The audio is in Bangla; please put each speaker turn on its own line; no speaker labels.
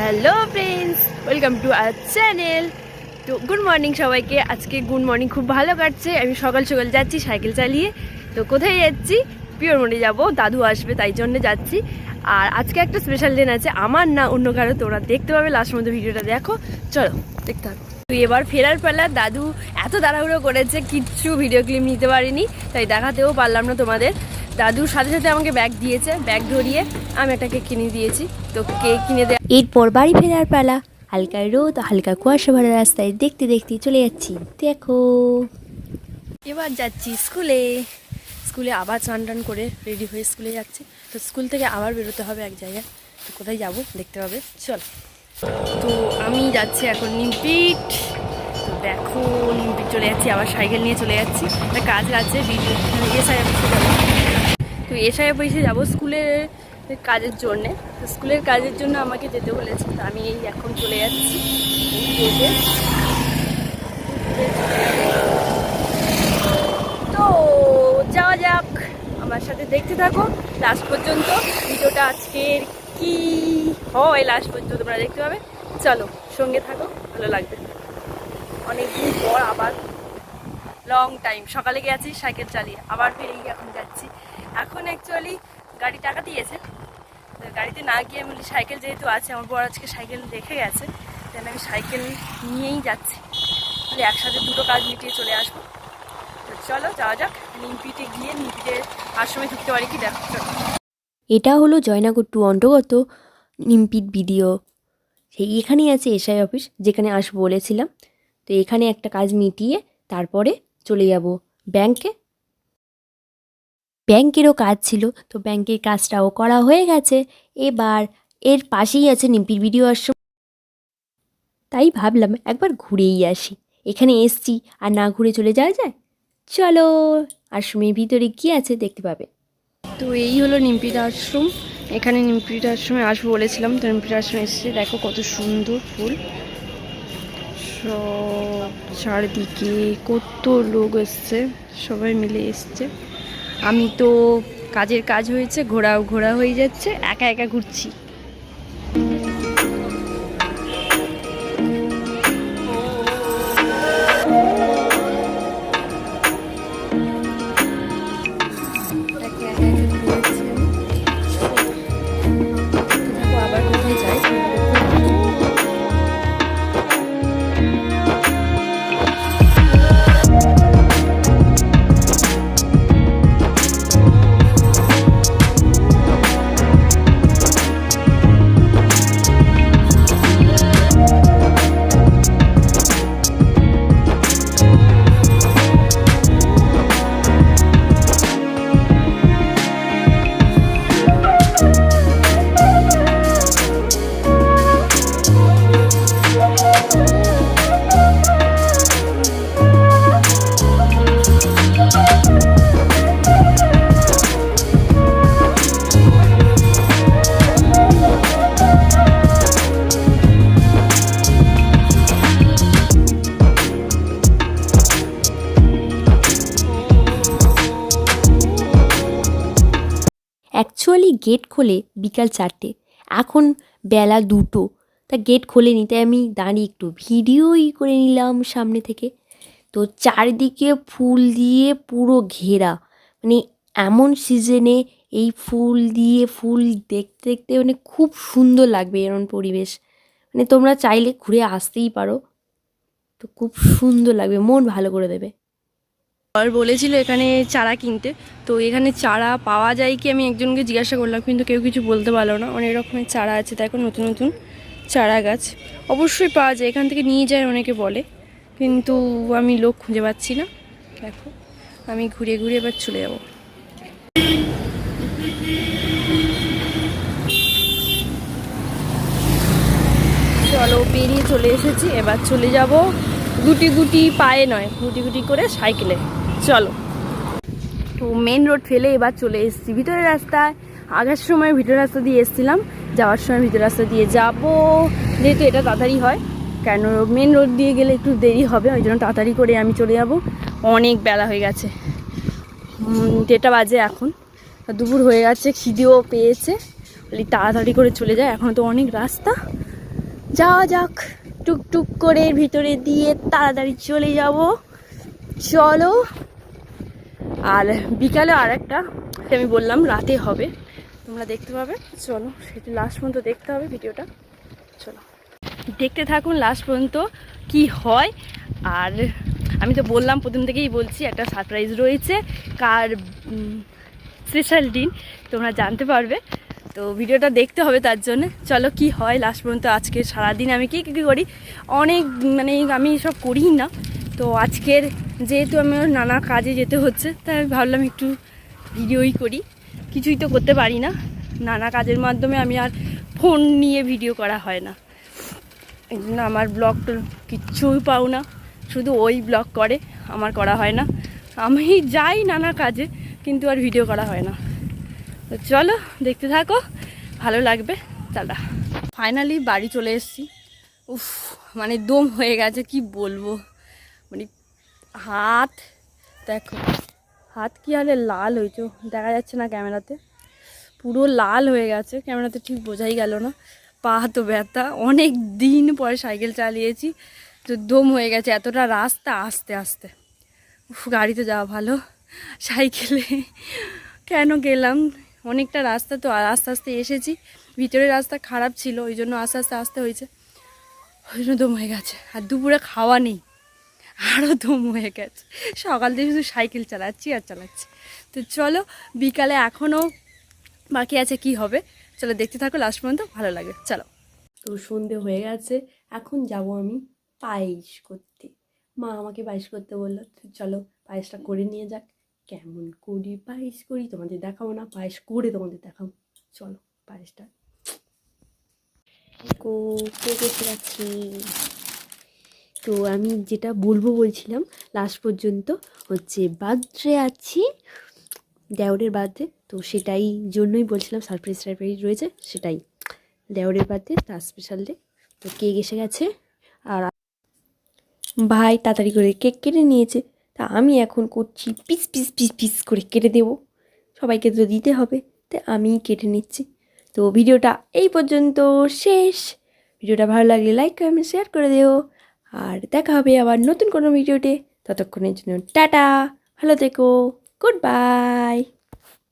Hello friends, welcome to our channel. তো গুড মর্নিং সবাইকে। আজকে গুড মর্নিং খুব ভালো কাটছে। আমি সকাল সকাল যাচ্ছি সাইকেল চালিয়ে। তো কোথায় যাচ্ছি? পিওর মোড়ে যাবো, দাদু আসবে তাই জন্য যাচ্ছি। আর আজকে একটা স্পেশাল ট্রেন আছে, আমার না অন্য কারো। তোমরা দেখতে পাবে লাস্ট মধ্যে, ভিডিওটা দেখো। চলো দেখতে হবে। তুই এবার ফেরার পালা। দাদু এত তাড়াহুড়ো করেছে, কিচ্ছু ভিডিও ক্লিপ নিতে পারিনি, তাই দেখাতেও পারলাম না তোমাদের। দাদুর সাথে সাথে আমাকে ব্যাগ দিয়েছে, ব্যাগ ধরিয়ে আমি একটা কেক কিনে দিয়েছি। তো কেক কিনে দেয়।
এরপর বাড়ি ফেরার পালা। হালকা রোদ, হালকা কুয়াশা ভরা রাস্তায় দেখতে দেখতে চলে যাচ্ছি। দেখো
এবার যাচ্ছি স্কুলে। স্কুলে আবার চান টান করে রেডি হয়ে স্কুলে যাচ্ছি। তো স্কুল থেকে আবার বেরোতে হবে এক জায়গায়। তো কোথায় যাব দেখতে হবে, চল। তো আমি যাচ্ছি এখন নিমপিট। তো দেখো নিমপিট চলে যাচ্ছি, আবার সাইকেল নিয়ে চলে যাচ্ছি। একটা কাজ আছে, এসআই অফিসে যাবো। তো এসআই অফিসে যাবো স্কুলের কাজের জন্যে। তো স্কুলের কাজের জন্য আমাকে যেতে বলেছে। তো আমি এই এখন চলে যাচ্ছি। তো যাওয়া যাক, আমার সাথে দেখতে থাকো লাস্ট পর্যন্ত। ভিডিওটা আজকের কি হয় লাস্ট পর্যন্ত তোমরা দেখতে পাবে। চলো সঙ্গে থাকো, ভালো লাগবে। অনেকদিন পর আবার লং টাইম সকালে গেছি সাইকেল চালিয়ে, আবার ফিরে এখন যাচ্ছি। এখন অ্যাকচুয়ালি গাড়ি টাকা দিয়েছে, গাড়িতে না গিয়ে আমি সাইকেল যেহেতু আছে, আমার বড় আজকে সাইকেল রেখে গেছে, তাহলে আমি সাইকেল নিয়েই যাচ্ছি। তাহলে একসাথে দুটো কাজ মিটিয়ে চলে আসবো। তো চলো যাওয়া যাক। নিমপিটে গিয়ে নিমপিটে আশ্রমে ঢুকতে পারি কি দেখো।
এটা হলো জয়নগর টু অন্তর্গত নিমপিট ভিডিও। সেই এখানেই আছে এসআই অফিস, যেখানে আসবো বলেছিলাম। তো এখানে একটা কাজ মিটিয়ে তারপরে চলে যাব ব্যাংকে। ব্যাংকেরও কাজ ছিল, তো ব্যাংকের কাজটাও করা হয়ে গেছে। এবার এর পাশেই আছে নিমপিট ভিডিও আশ্রম, তাই ভাবলাম একবার ঘুরেই আসি। এখানে এসছি আর না ঘুরে চলে যাওয়া যায়। চলো আশ্রমের ভিতরে কি আছে দেখতে পাবে।
তো এই হলো নিমপিট আশ্রম। এখানে নিমপিট আশ্রমে আসবো বলেছিলাম। তো নিমপিট আশ্রমে এসেছে, দেখো কত সুন্দর ফুল, সব চারদিকে কত লোক এসছে, সবাই মিলে এসছে। আমি তো কাজের কাজ হয়েছে, ঘোরা হয়ে যাচ্ছে, একা একা ঘুরছি। আবার কোথায় যাই?
অ্যাকচুয়ালি গেট খোলে বিকাল 4টে, এখন বেলা 2টো। তা গেট খোলেনি, তাই আমি দাঁড়িয়ে একটু ভিডিওই করে নিলাম সামনে থেকে। তো চারিদিকে ফুল দিয়ে পুরো ঘেরা, মানে এমন সিজনে এই ফুল দিয়ে ফুল দেখতে দেখতে মানে খুব সুন্দর লাগবে এমন পরিবেশ। মানে তোমরা চাইলে ঘুরে আসতেই পারো, তো খুব সুন্দর লাগবে, মন ভালো করে দেবে।
আর বলেছিল এখানে চারা কিনতে। তো এখানে চারা পাওয়া যায় কি আমি একজনকে জিজ্ঞাসা করলাম, কিন্তু কেউ কিছু বলতে পারলো না। অনেক রকমের চারা আছে, দেখো নতুন নতুন চারা গাছ অবশ্যই পাওয়া যায়, এখান থেকে নিয়ে যায় অনেকে বলে, কিন্তু আমি লোক খুঁজে পাচ্ছি না। দেখো আমি ঘুরে ঘুরে এবার চলে যাব। চলো পেরিয়ে চলে এসেছি, এবার চলে যাব গুটি গুটি পায়ে নয়, গুটি গুটি করে সাইকেলে। চলো। তো মেন রোড ফেলে এবার চলে এসেছি ভিতরের রাস্তায়। আসার সময় ভিতরের রাস্তা দিয়ে এসেছিলাম, যাওয়ার সময় ভিতরের রাস্তা দিয়ে যাব, যেহেতু এটা তাড়াতাড়ি হয়। কেন মেন রোড দিয়ে গেলে একটু দেরি হবে, ওই জন্য তাড়াতাড়ি করে আমি চলে যাব। অনেক বেলা হয়ে গেছে, 1টা বাজে এখন, দুপুর হয়ে গেছে, খিদেও পেয়েছে। তাড়াতাড়ি করে চলে যায়, এখন তো অনেক রাস্তা। যাওয়া যাক, টুকটুক করে ভিতরে দিয়ে তাড়াতাড়ি চলে যাব। চলো। আর বিকালে আর একটা আমি বললাম রাতে হবে, তোমরা দেখতে পাবে। চলো সেটা লাস্ট পর্যন্ত দেখতে হবে ভিডিওটা। চলো দেখতে থাকুন লাস্ট পর্যন্ত কি হয়। আর আমি তো বললাম প্রথম থেকেই বলছি একটা সারপ্রাইজ রয়েছে, কার স্পেশাল দিন তোমরা জানতে পারবে। তো ভিডিওটা দেখতে হবে তার জন্য। চলো কি হয় লাস্ট পর্যন্ত। আজকে সারাদিন আমি কী কী করি, অনেক মানে আমি সব করি না। তো আজকের যেহেতু আমার নানা কাজে যেতে হচ্ছে, তাই আমি ভাবলাম একটু ভিডিওই করি। কিছুই তো করতে পারি না, নানা কাজের মাধ্যমে আমি আর ফোন নিয়ে ভিডিও করা হয় না। এই জন্য আমার ব্লগ তো কিচ্ছুই পাও না, শুধু ওই ব্লগ করে, আমার করা হয় না। আমি যাই নানা কাজে, কিন্তু আর ভিডিও করা হয় না। তো চলো দেখতে থাকো, ভালো লাগবে। চলো ফাইনালি বাড়ি চলে এসেছি। উফ, মানে দম হয়ে গেছে, কি বলবো। মানে হাত দেখো, হাত কি হালে লাল হয়েছে, দেখা যাচ্ছে না ক্যামেরাতে, পুরো লাল হয়ে গেছে। ক্যামেরাতে ঠিক বোঝাই গেল না। পা তো ব্যথা, অনেক দিন পরে সাইকেল চালিয়েছি, তো দম হয়ে গেছে। এতটা রাস্তা আস্তে আস্তে, গাড়িতে যাওয়া ভালো, সাইকেলে কেন গেলাম। অনেকটা রাস্তা তো আস্তে আস্তে এসেছি। ভিতরের রাস্তা খারাপ ছিল, ওই জন্য আস্তে আস্তে আসতে হয়েছে, ওই জন্য দম হয়ে গেছে। আর দুপুরে খাওয়া নেই, আরও দম হয়ে গেছে। সকাল থেকে শুধু সাইকেল চালাচ্ছি আর চালাচ্ছি। তো চলো বিকালে এখনও বাকি আছে, কি হবে চলো দেখতে থাকো লাস্ট পর্যন্ত, ভালো লাগে। চলো। তো সন্ধে হয়ে গেছে, এখন যাব আমি পায়েস করতে। মা আমাকে পায়েস করতে বললো, তো চলো পায়েসটা করে নিয়ে যাক। কেমন করি পায়েস করি তোমাদের দেখাবো না, পায়েস করে তোমাদের দেখাবো। চলো পায়েসটা কেটে রাখছি। তো আমি যেটা বলবো বলছিলাম লাস্ট পর্যন্ত হচ্ছে বার্থডে আছি, দেওরের বার্থডে, তো সেটাই জন্যই বলছিলাম সারপ্রাইজ রয়েছে, সেটাই দেওরের বার্থডে, তার স্পেশাল ডে। তো কেক এসে গেছে, আর ভাই তাড়াতাড়ি করে কেক কেটে নিয়েছে। তা আমি এখন করছি পিস পিস পিস পিস করে কেটে দেবো, সবাইকে তো দিতে হবে, তাই আমিই কেটে নিচ্ছি। তো ভিডিওটা এই পর্যন্ত শেষ। ভিডিওটা ভালো লাগলে লাইক কমেন্ট শেয়ার করে দিও। আর দেখা হবে আবার নতুন কোনো ভিডিওতে, ততক্ষণের জন্য টাটা, ভালো থেকো, গুড বাই।